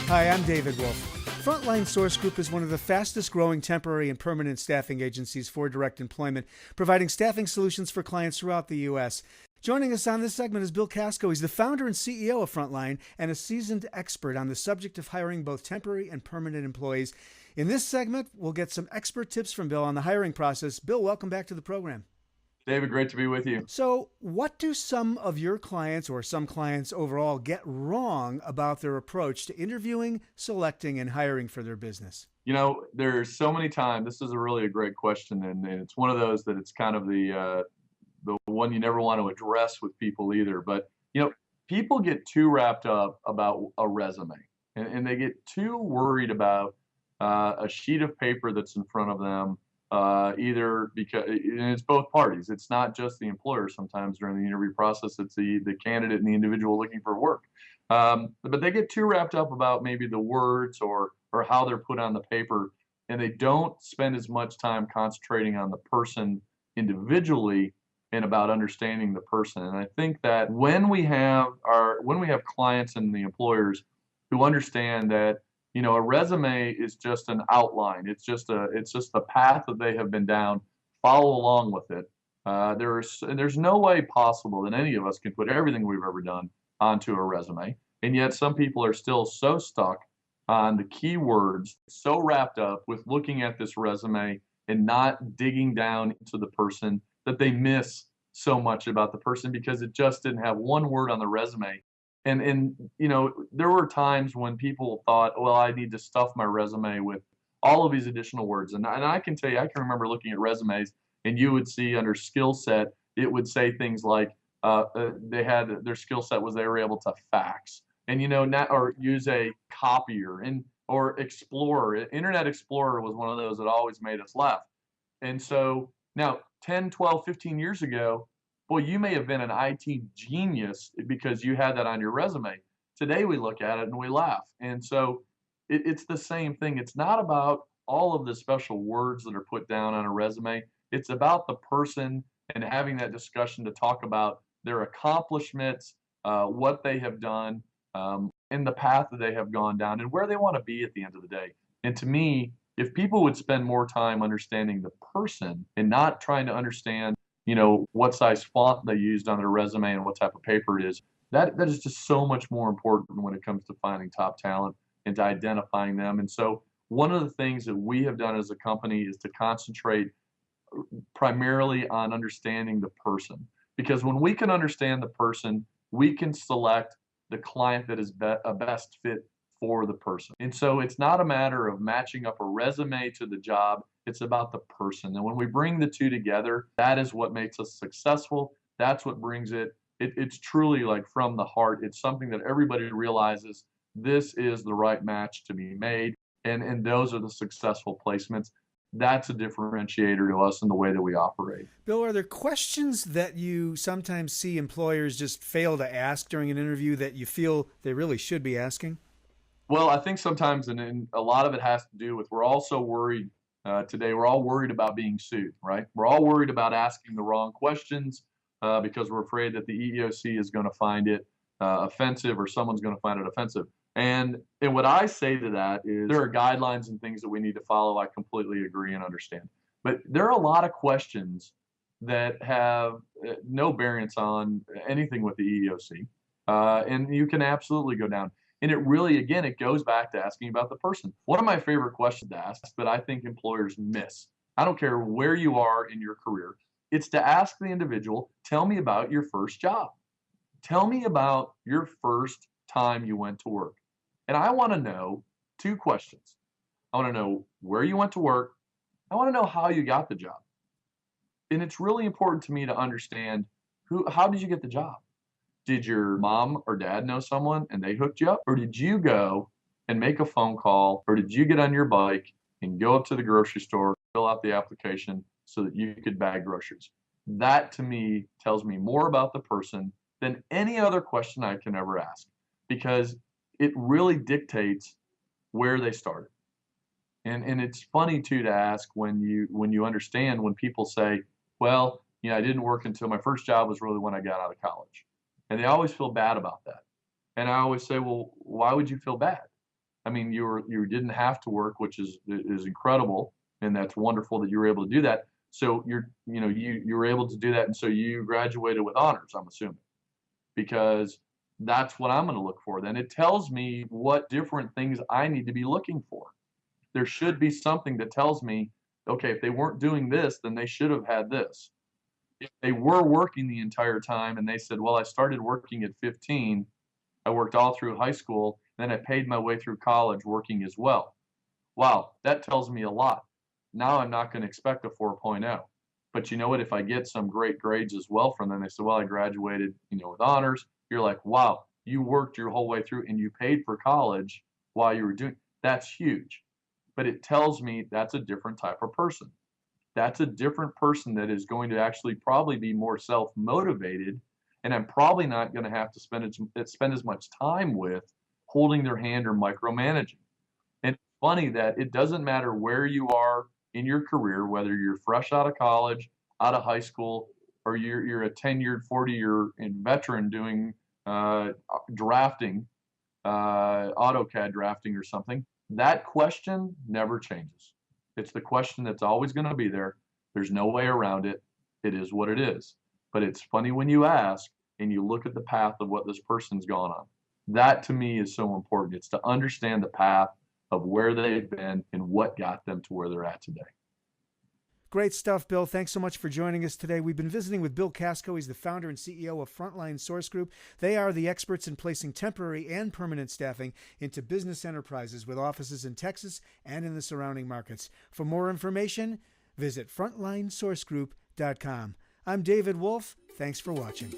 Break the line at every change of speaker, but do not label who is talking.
Hi, I'm David Wolf. Frontline Source Group is one of the fastest growing temporary and permanent staffing agencies for direct employment, providing staffing solutions for clients throughout the U.S. Joining us on this segment is Bill Kasko. He's the founder and CEO of Frontline and a seasoned expert on the subject of hiring both temporary and permanent employees. In this segment, we'll get some expert tips from Bill on the hiring process. Bill, welcome back to the program.
David, great to be with you.
So what do some of your clients or some clients overall get wrong about their approach to interviewing, selecting, and hiring for their business?
You know, there's so many times, this is really a great question, and it's one of those that it's kind of the one you never want to address with people either. But, you know, people get too wrapped up about a resume, and they get too worried about a sheet of paper that's in front of them. Either because and it's both parties. It's not just the employer sometimes during the interview process. It's the candidate and the individual looking for work. But they get too wrapped up about maybe the words or how they're put on the paper, and they don't spend as much time concentrating on the person individually and about understanding the person. And I think that when we have clients and the employers who understand that, you know, a resume is just an outline. It's just the path that they have been down. Follow along with it. There's no way possible that any of us can put everything we've ever done onto a resume. And yet some people are still so stuck on the keywords, so wrapped up with looking at this resume and not digging down into the person that they miss so much about the person because it just didn't have one word on the resume. And you know, there were times when people thought, well, I need to stuff my resume with all of these additional words. And I can tell you, I can remember looking at resumes, and you would see under skill set, it would say things like they had their skill set was they were able to fax, and you know, or use a copier, or Explorer. Internet Explorer was one of those that always made us laugh. And so now 10, 12, 15 years ago, boy, you may have been an IT genius because you had that on your resume. Today we look at it and we laugh. And so it's the same thing. It's not about all of the special words that are put down on a resume. It's about the person and having that discussion to talk about their accomplishments, what they have done, and the path that they have gone down and where they want to be at the end of the day. And to me, if people would spend more time understanding the person and not trying to understand, you know, what size font they used on their resume and what type of paper it is, that is just so much more important when it comes to finding top talent and to identifying them. And so one of the things that we have done as a company is to concentrate primarily on understanding the person. Because when we can understand the person, we can select the client that is a best fit for the person. And so it's not a matter of matching up a resume to the job. It's about the person. And when we bring the two together, that is what makes us successful. That's what brings it's truly like from the heart. It's something that everybody realizes this is the right match to be made. And those are the successful placements. That's a differentiator to us in the way that we operate.
Bill, are there questions that you sometimes see employers just fail to ask during an interview that you feel they really should be asking?
Well, I think sometimes, and a lot of it has to do with we're all so worried today. We're all worried about being sued, right? We're all worried about asking the wrong questions because we're afraid that the EEOC is going to find it offensive or someone's going to find it offensive. And what I say to that is there are guidelines and things that we need to follow. I completely agree and understand. But there are a lot of questions that have no bearance on anything with the EEOC. And you can absolutely go down. And it really, again, it goes back to asking about the person. One of my favorite questions to ask that I think employers miss, I don't care where you are in your career, it's to ask the individual, tell me about your first job. Tell me about your first time you went to work. And I want to know two questions. I want to know where you went to work. I want to know how you got the job. And it's really important to me to understand how did you get the job? Did your mom or dad know someone and they hooked you up? Or did you go and make a phone call? Or did you get on your bike and go up to the grocery store, fill out the application so that you could bag groceries? That to me tells me more about the person than any other question I can ever ask, because it really dictates where they started. And it's funny too to ask when you understand when people say, well, you know, I didn't work until my first job was really when I got out of college. And they always feel bad about that. And I always say, well, why would you feel bad? I mean, you didn't have to work, which is incredible, and that's wonderful that you were able to do that. So you were able to do that, and so you graduated with honors, I'm assuming, because that's what I'm going to look for. Then it tells me what different things I need to be looking for. There should be something that tells me, okay, if they weren't doing this, then they should have had this. If they were working the entire time and they said, well, I started working at 15, I worked all through high school, then I paid my way through college working as well. Wow, that tells me a lot. Now I'm not going to expect a 4.0. But you know what? If I get some great grades as well from them, they say, well, I graduated, with honors. You're like, wow, you worked your whole way through and you paid for college while you were doing. That's huge. But it tells me that's a different type of person. That's a different person that is going to actually probably be more self-motivated, and I'm probably not going to have to spend as much time with holding their hand or micromanaging. And it's funny that it doesn't matter where you are in your career, whether you're fresh out of college, out of high school, or you're a tenured 40-year veteran doing drafting, AutoCAD drafting or something. That question never changes. It's the question that's always going to be there. There's no way around it. It is what it is. But it's funny when you ask and you look at the path of what this person's gone on. That to me is so important. It's to understand the path of where they've been and what got them to where they're at today.
Great stuff, Bill. Thanks so much for joining us today. We've been visiting with Bill Kasko. He's the founder and CEO of Frontline Source Group. They are the experts in placing temporary and permanent staffing into business enterprises with offices in Texas and in the surrounding markets. For more information, visit frontlinesourcegroup.com. I'm David Wolf. Thanks for watching.